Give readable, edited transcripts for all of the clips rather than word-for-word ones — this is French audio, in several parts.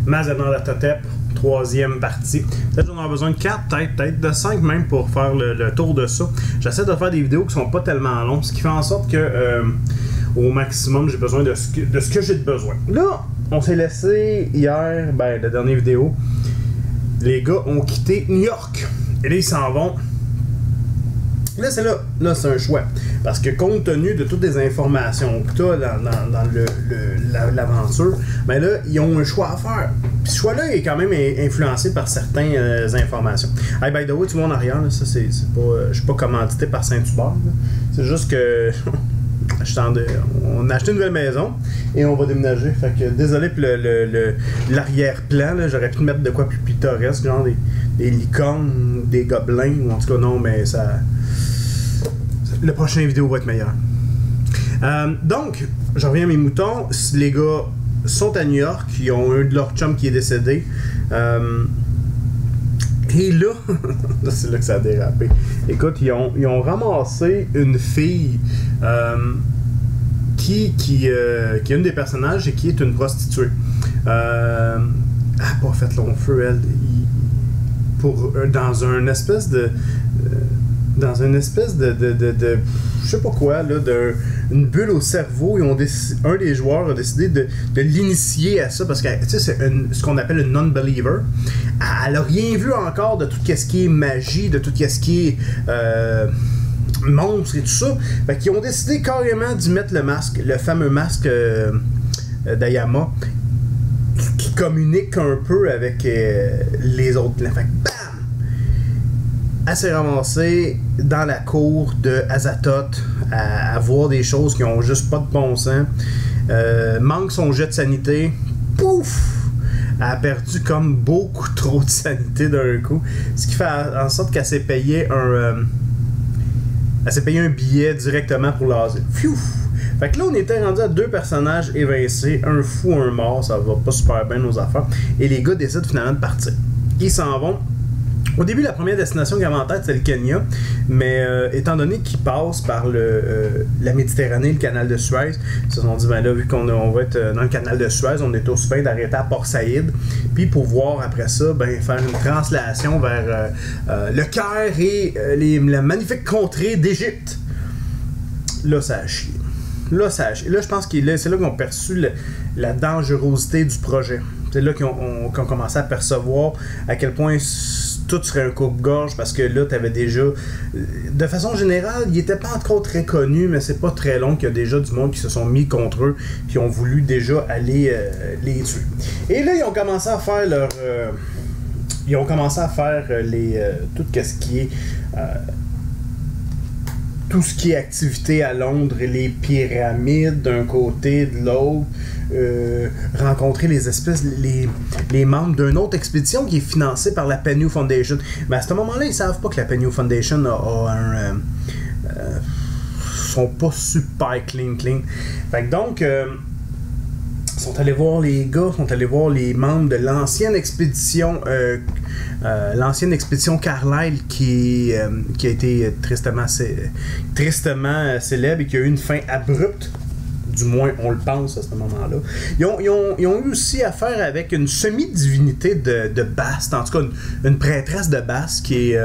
Mazandalatotep, troisième partie. Peut-être qu'on aura besoin de 4, peut-être de 5 même pour faire le tour de ça. J'essaie de faire des vidéos qui sont pas tellement longues, ce qui fait en sorte que au maximum j'ai besoin de ce que j'ai besoin. Là, on s'est laissé hier, ben la dernière vidéo, les gars ont quitté New York. Et là, ils s'en vont. Là, c'est c'est un choix. Parce que compte tenu de toutes les informations que tu as dans l'aventure, ben là, ils ont un choix à faire. Puis ce choix-là est quand même influencé par certaines informations. Hey, by the way, tu vois en arrière, là, ça, c'est pas. Je suis pas commandité par Saint-Hubert. C'est juste que. On a acheté une nouvelle maison et on va déménager. Fait que désolé pour l'arrière-plan, j'aurais pu mettre de quoi plus pittoresque, genre des licornes, des gobelins, ou en tout cas non, mais ça. Le prochain vidéo va être meilleur. Donc, je reviens à mes moutons. Les gars sont à New York, ils ont un de leurs chums qui est décédé. Et là, c'est là que ça a dérapé. Écoute, ils ont ramassé une fille qui est une des personnages et qui est une prostituée. Elle n'a pas fait long feu, elle. Dans une espèce de je sais pas quoi, là, une bulle au cerveau, un des joueurs a décidé de l'initier à ça parce que c'est ce qu'on appelle une non-believer. Elle a rien vu encore de tout ce qui est magie, de tout ce qui est monstre et tout ça. Fait qu'ils ont décidé carrément d'y mettre le masque, le fameux masque d'Ayama qui communique un peu avec les autres plans. Fait que bam! Elle s'est ramassée dans la cour de Azathoth à voir des choses qui ont juste pas de bon sens. Manque son jet de sanité. Pouf! Elle a perdu comme beaucoup trop de sanité d'un coup. Ce qui fait en sorte qu'elle s'est payé un billet directement pour l'asile. Pfiou! Fait que là, on était rendu à 2 personnages évincés, un fou, un mort. Ça va pas super bien nos affaires. Et les gars décident finalement de partir. Ils s'en vont. Au début, la première destination qu'ils avaient en tête, c'est le Kenya, mais étant donné qu'ils passent par la Méditerranée, le canal de Suez, ils se sont dit, ben là, vu qu'on va être dans le canal de Suez, on est aussi bien d'arrêter à Port Saïd, puis pouvoir, après ça, ben, faire une translation vers le Caire et la magnifique contrée d'Égypte. Là, ça a chié. Là, je pense que c'est là qu'ils ont perçu la dangerosité du projet. C'est là qu'ils ont commencé à percevoir à quel point tout serait un coupe-gorge parce que là, tu avais déjà. De façon générale, il n'était pas encore très connu, mais c'est pas très long qu'il y a déjà du monde qui se sont mis contre eux qui ont voulu déjà aller les tuer. Et là, ils ont commencé à faire leur. Ils ont commencé à faire tout ce qui est. Tout ce qui est activité à Londres, les pyramides d'un côté, de l'autre, rencontrer les membres d'une autre expédition qui est financée par la Pennew Foundation. Mais à ce moment-là, ils savent pas que la Pennew Foundation sont pas super clean. Fait que donc, sont allés voir les gars, sont allés voir les membres de l'ancienne expédition Carlyle qui a été tristement célèbre et qui a eu une fin abrupte. Du moins, on le pense à ce moment-là. Ils ont eu aussi affaire avec une semi-divinité de Bast, en tout cas une prêtresse de Bast qui est...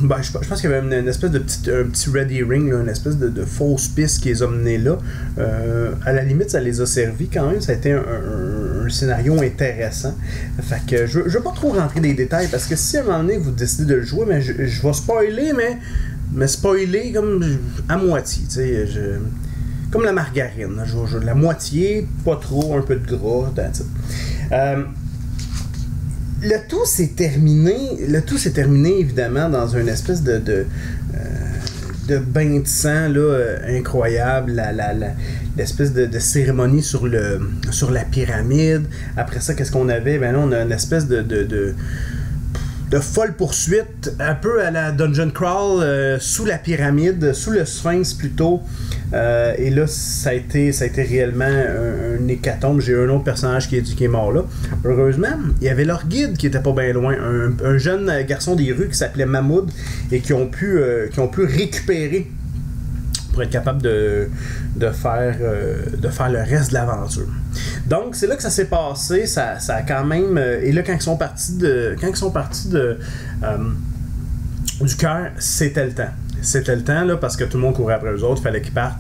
Ben, je pense qu'il y avait une espèce de un petit ready ring, là, une espèce de fausse piste qui les a menés là. À la limite, ça les a servis quand même. Ça a été un scénario intéressant. Fait que je veux pas trop rentrer dans les détails parce que si à un moment donné vous décidez de le jouer, mais je vais spoiler, mais spoiler comme à moitié. Comme la margarine. La moitié, pas trop, un peu de gras. Le tout s'est terminé évidemment dans une espèce de bain de sang là, incroyable, l'espèce de cérémonie sur la pyramide. Après ça, qu'est-ce qu'on avait? Ben là, on a une espèce de folle poursuite, un peu à la Dungeon Crawl, sous la pyramide, sous le Sphinx plutôt. Et là, ça a été réellement un hécatombe. J'ai un autre personnage qui est mort là. Heureusement, il y avait leur guide qui était pas bien loin, un jeune garçon des rues qui s'appelait Mahmoud et qui ont pu récupérer pour être capable de faire le reste de l'aventure. Donc c'est là que ça s'est passé, ça a quand même... et là quand ils sont partis du cœur, c'était le temps. C'était le temps là, parce que tout le monde courait après eux autres, il fallait qu'ils partent.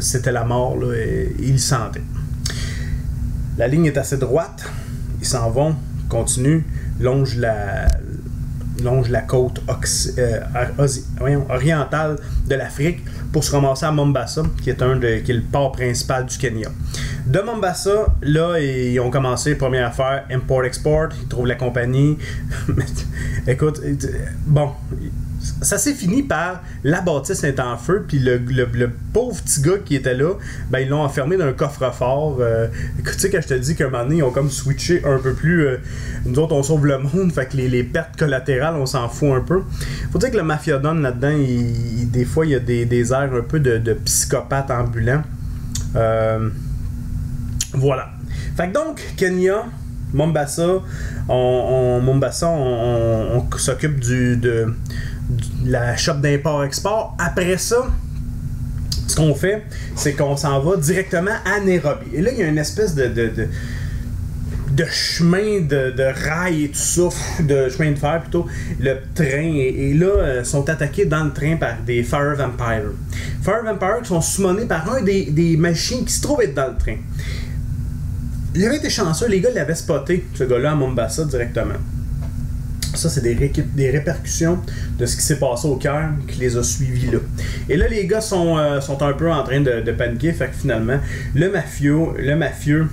C'était la mort, là, et ils le sentaient. La ligne est assez droite, ils s'en vont, continuent, longent la côte orientale de l'Afrique pour se ramasser à Mombasa, qui est le port principal du Kenya. De Mombasa, là, ils ont commencé, première affaire, import-export, ils trouvent la compagnie. Écoute, bon, ça s'est fini par la bâtisse est en feu, puis le pauvre petit gars qui était là, ben ils l'ont enfermé dans un coffre-fort. Écoute, tu sais, quand je te dis qu'à un moment donné, ils ont comme switché un peu plus. Nous autres, on sauve le monde, fait que les pertes collatérales, on s'en fout un peu. Faut dire que le Mafia Don là-dedans, des fois, il y a des airs un peu de psychopathe ambulant. Voilà. Fait que donc, Kenya, Mombasa, on s'occupe de la shop d'import-export. Après ça, ce qu'on fait, c'est qu'on s'en va directement à Nairobi. Et là, il y a une espèce de chemin de rail et tout ça, de chemin de fer plutôt, le train, et là, sont attaqués dans le train par des Fire Vampires. Fire Vampires qui sont summonés par un des machines qui se trouve être dans le train. Il avait été chanceux, les gars l'avaient spoté, ce gars-là, à Mombasa directement. Ça, c'est des répercussions de ce qui s'est passé au cœur qui les a suivis là. Et là, les gars sont un peu en train de paniquer, fait que finalement, le mafieux,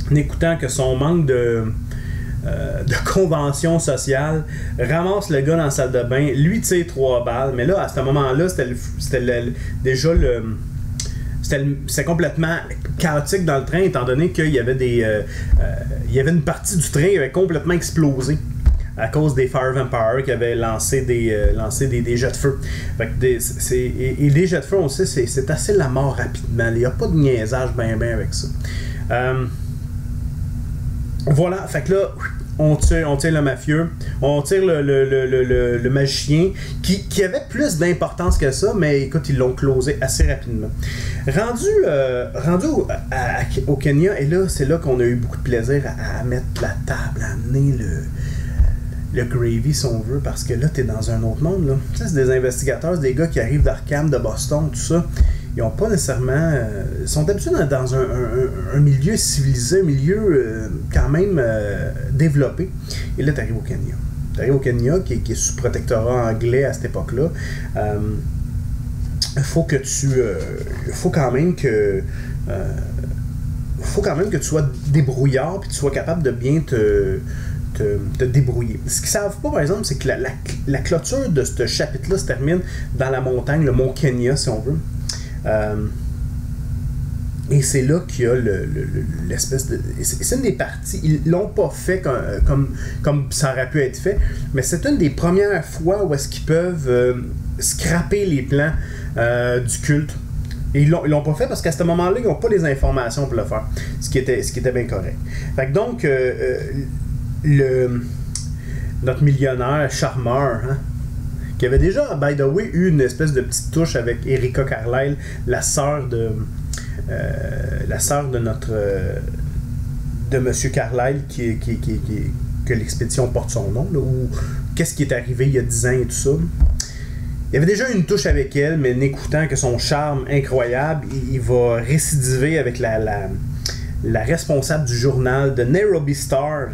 n'écoutant que son manque de convention sociale, ramasse le gars dans la salle de bain, lui tire 3 balles, mais là, à ce moment-là, c'était complètement chaotique dans le train, étant donné qu'il y avait il y avait une partie du train qui avait complètement explosé à cause des Fire Vampires qui avaient lancé des jets de feu. Fait que et les jets de feu, on sait, c'est assez la mort rapidement. Il n'y a pas de niaisage ben avec ça. Voilà, fait que là, on tire le mafieux, on tire le magicien, qui avait plus d'importance que ça, mais écoute, ils l'ont closé assez rapidement. Rendu au Kenya, et là, c'est là qu'on a eu beaucoup de plaisir à mettre la table, à amener le gravy, si on veut, parce que là, t'es dans un autre monde, là. Tu sais, c'est des investigateurs, c'est des gars qui arrivent d'Arkham, de Boston, tout ça. Ils ont pas nécessairement... ils sont habitués dans un milieu civilisé, un milieu quand même développé. Et là, t'arrives au Kenya. T'arrives au Kenya, qui est sous protectorat anglais à cette époque-là. Faut quand même que tu sois débrouillard, puis tu sois capable de bien te débrouiller. Ce qu'ils savent pas, par exemple, c'est que la clôture de ce chapitre-là se termine dans la montagne, le mont Kenya, si on veut. Et c'est là qu'il y a l'espèce de... C'est une des parties, ils l'ont pas fait comme ça aurait pu être fait, mais c'est une des premières fois où est-ce qu'ils peuvent scraper les plans du culte. Et ils l'ont pas fait parce qu'à ce moment-là, ils n'ont pas les informations pour le faire, ce qui était bien correct. Fait que donc, notre millionnaire charmeur, hein, qui avait déjà, by the way, eu une espèce de petite touche avec Erica Carlyle, la sœur de Monsieur Carlyle, que l'expédition porte son nom, là, ou qu'est-ce qui est arrivé il y a 10 ans et tout ça. Il avait déjà eu une touche avec elle, mais n'écoutant que son charme incroyable, il va récidiver avec la responsable du journal de Nairobi Star.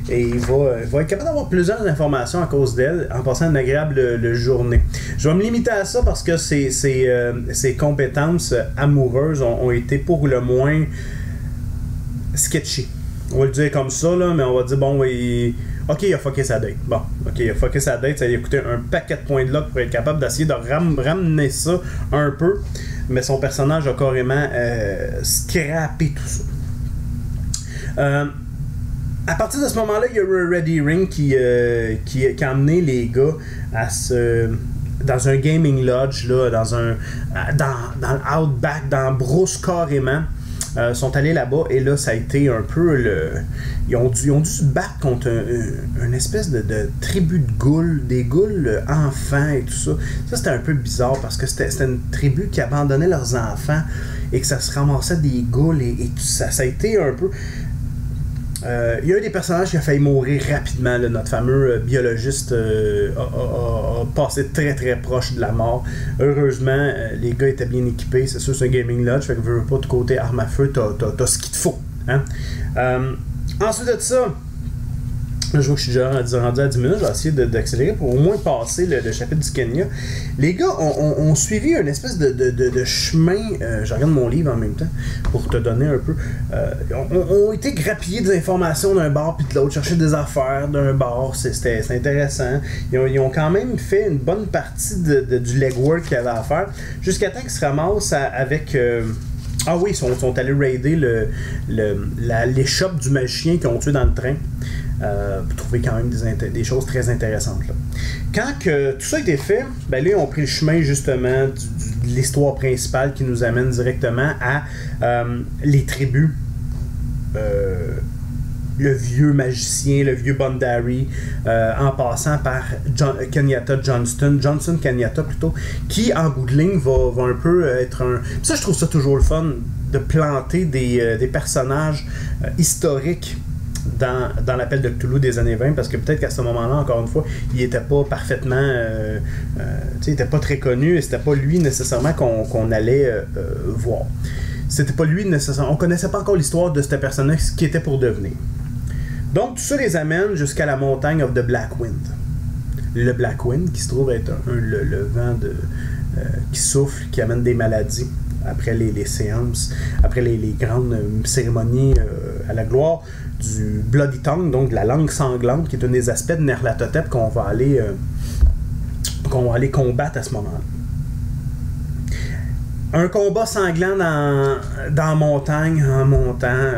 Et il va être capable d'avoir plusieurs informations à cause d'elle, en passant une agréable journée. Je vais me limiter à ça parce que ses compétences amoureuses ont été pour le moins sketchy. On va le dire comme ça, là, mais on va dire, bon, ok, il a fucké sa date. Bon, ok, il a fucké sa date, ça lui a coûté un paquet de points de luck pour être capable d'essayer de ramener ça un peu, mais son personnage a carrément scrappé tout ça. À partir de ce moment-là, il y a Ready Ring qui a amené les gars dans un gaming lodge, là, dans l'outback, dans Bruce carrément. sont allés là-bas et là, ça a été un peu ils ont dû se battre contre une espèce de tribu de ghouls, des ghouls enfants et tout ça. Ça, c'était un peu bizarre parce que c'était une tribu qui abandonnait leurs enfants et que ça se ramassait des ghouls et tout ça. Ça a été un peu... il y a un des personnages qui a failli mourir rapidement. Là, notre fameux biologiste a passé très très proche de la mort. Heureusement, les gars étaient bien équipés. C'est sûr, c'est un gaming lodge. Fait que veux pas de côté arme à feu, t'as ce qu'il te faut. Hein? Ensuite de ça, là, je vois que je suis déjà rendu à 10 minutes. Je vais essayer d'accélérer pour au moins passer le chapitre du Kenya. Les gars ont suivi une espèce de chemin. Je regarde mon livre en même temps pour te donner un peu. Ont été grappillés des informations d'un bar puis de l'autre, chercher des affaires d'un bar. C'est intéressant. Ils ont quand même fait une bonne partie du legwork qu'il y avait à faire jusqu'à temps qu'ils se ramassent avec. Ah oui, ils sont allés raider l'échoppe du magicien qu'ils ont tué dans le train. Pour trouver quand même des choses très intéressantes. Là. Quand que tout ça a été fait, ben là, ils ont pris le chemin justement de l'histoire principale qui nous amène directement à les tribus. Le vieux magicien, le vieux Bondari, en passant par Johnson Kenyatta plutôt, qui en bout de ligne va un peu être un... Ça, je trouve ça toujours le fun de planter des personnages historiques dans l'appel de Cthulhu des années 20, parce que peut-être qu'à ce moment-là, encore une fois, il n'était pas parfaitement... il n'était pas très connu et c'était pas lui nécessairement qu'on allait voir. C'était pas lui nécessairement... On connaissait pas encore l'histoire de ce personnage, ce qui était pour devenir. Donc, tout ça les amène jusqu'à la montagne of the Black Wind. Le Black Wind, qui se trouve être le vent qui souffle, qui amène des maladies après les séances, après les grandes cérémonies à la gloire du Bloody Tongue, donc de la langue sanglante, qui est un des aspects de Nyarlathotep qu'on va aller combattre à ce moment-là. Un combat sanglant dans la montagne, en montant.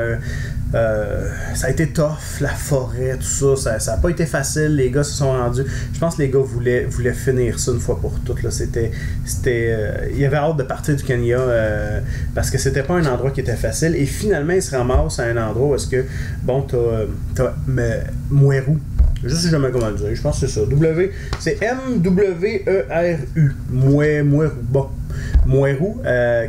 Ça a été tough, la forêt, tout ça. Ça n'a pas été facile. Les gars se sont rendus. Je pense que les gars voulaient finir ça une fois pour toutes. Là. Il y avait hâte de partir du Kenya parce que c'était pas un endroit qui était facile. Et finalement, ils se ramassent à un endroit où est-ce que, bon, t'as Mweru. Je sais jamais comment le dire. Je pense que c'est ça. C'est M-W-E-R-U. Mweru. Bon. Mweru,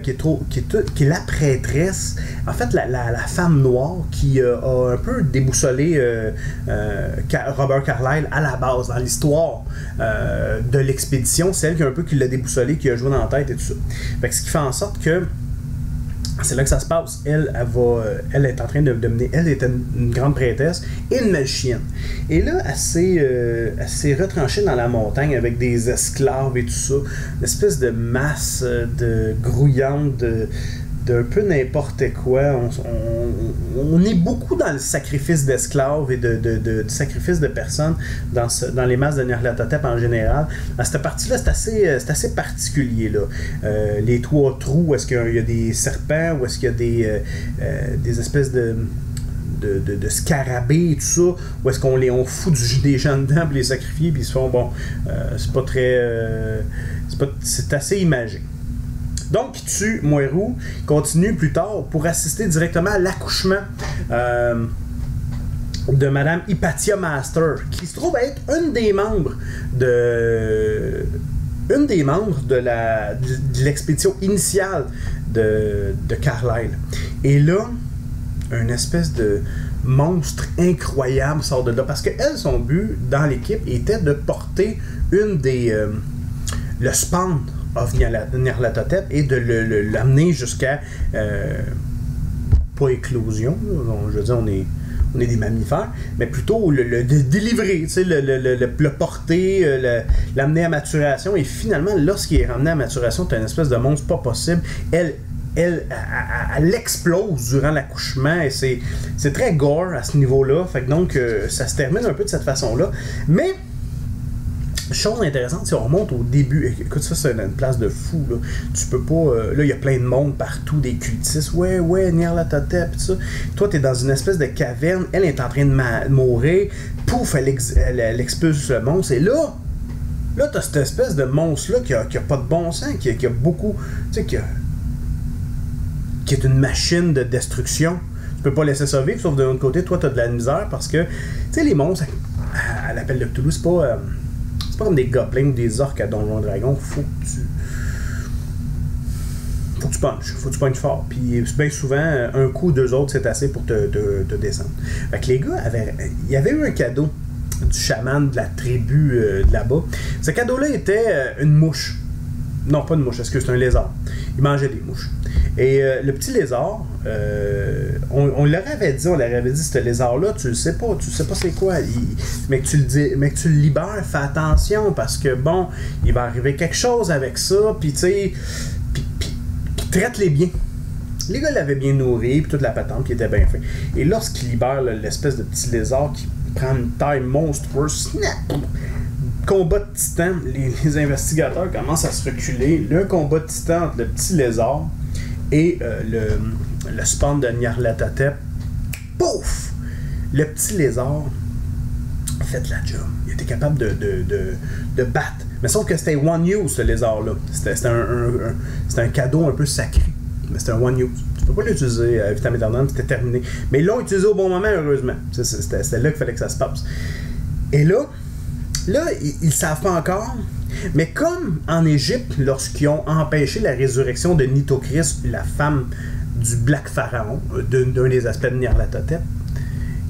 qui est la prêtresse, en fait la femme noire qui a un peu déboussolé Robert Carlyle à la base, dans l'histoire de l'expédition, c'est elle qui l'a déboussolé, qui a joué dans la tête et tout ça. Fait que ce qui fait en sorte que c'est là que ça se passe. Elle est en train de mener. Elle était une grande prêtresse et une magicienne. Et là, elle s'est retranchée dans la montagne avec des esclaves et tout ça. Une espèce de masse de grouillante, d'un peu n'importe quoi. On est beaucoup dans le sacrifice d'esclaves et de sacrifice de personnes dans les masses de Nyarlathotep en général. À cette partie-là, c'est assez particulier. Là. Les 3 trous, est-ce qu'il y a des serpents ou est-ce qu'il y a des espèces de scarabées et tout ça, ou est-ce qu'on fout des gens dedans pour les sacrifier puis ils se font, bon, c'est pas très... c'est assez imagé. Donc, il tue Mweru, continue plus tard pour assister directement à l'accouchement de Madame Hypatia Master, qui se trouve être une des membres de l'expédition initiale de Carlyle. Et là, une espèce de monstre incroyable sort de là, parce que elle, son but dans l'équipe était de porter le spawn of Nyarlathotep et de l'amener jusqu'à pas éclosion, je veux dire, on est des mammifères, mais plutôt le délivrer, tu sais, le porter, l'amener à maturation, et finalement, lorsqu'il est ramené à maturation, c'est une espèce de monstre pas possible. Elle explose durant l'accouchement, et c'est très gore à ce niveau-là, fait que donc ça se termine un peu de cette façon-là, mais chose intéressante, si on remonte au début, écoute, ça c'est une place de fou, là. Tu peux pas, là il y a plein de monde partout, des cultistes, ouais, Nyarlathotep, tout ça. Toi t'es dans une espèce de caverne, elle est en train de mourir, pouf, elle expulse le monstre, et là t'as cette espèce de monstre-là qui a pas de bon sens, qui a beaucoup, tu sais, qui est une machine de destruction. Tu peux pas laisser ça vivre, sauf de l'autre côté, toi, t'as de la misère parce que, tu sais, les monstres, à l'appel de Cthulhu, c'est pas comme des gobelins ou des orques à Donjon Dragon. Faut que tu punches. Faut que tu punches fort. Puis bien souvent, un coup, deux autres, c'est assez pour te descendre. Fait que les gars il y avait eu un cadeau du chaman de la tribu de là-bas. Ce cadeau-là était une mouche. Non, pas une mouche, excuse, c'est un lézard. Il mangeait des mouches. Et le petit lézard, on leur avait dit, ce lézard-là, tu sais pas c'est quoi, mais que tu le libères, fais attention, parce que bon, il va arriver quelque chose avec ça, puis tu sais, puis traite-les bien. Les gars l'avaient bien nourri, puis toute la patente, qui était bien fait. Et lorsqu'il libère l'espèce de petit lézard qui prend une taille monstrueuse, snap! Combat de titan, les investigateurs commencent à se reculer. Le combat de titan entre le petit lézard et le spawn de Nyarlathotep. Pouf! Le petit lézard a fait la job. Il était capable de battre. Mais sauf que c'était one use, ce lézard-là. C'était un cadeau un peu sacré. Mais c'était un one use. Tu peux pas l'utiliser à vitam aeternam, c'était terminé. Mais ils l'ont utilisé au bon moment, heureusement. C'était là qu'il fallait que ça se passe. Et là, ils savent pas encore, mais comme en Égypte, lorsqu'ils ont empêché la résurrection de Nitocris, la femme du Black Pharaon, d'un des aspects de Nyarlathotep,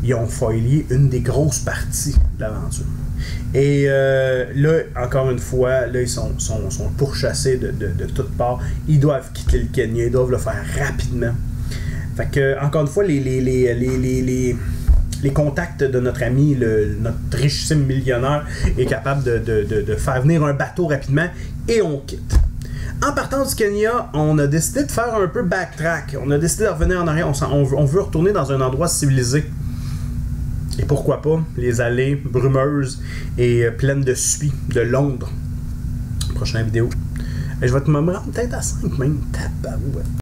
ils ont foilé une des grosses parties de l'aventure. Et là, encore une fois, là, ils sont pourchassés de toutes parts. Ils doivent quitter le Kenya, ils doivent le faire rapidement. Fait que, encore une fois, les contacts de notre ami, notre richissime millionnaire, est capable de faire venir un bateau rapidement et on quitte. En partant du Kenya, on a décidé de faire un peu backtrack. On a décidé de revenir en arrière. On veut retourner dans un endroit civilisé. Et pourquoi pas les allées brumeuses et pleines de suie de Londres. Prochaine vidéo. Et je vais te me rendre peut-être à 5 même. Tabarouette.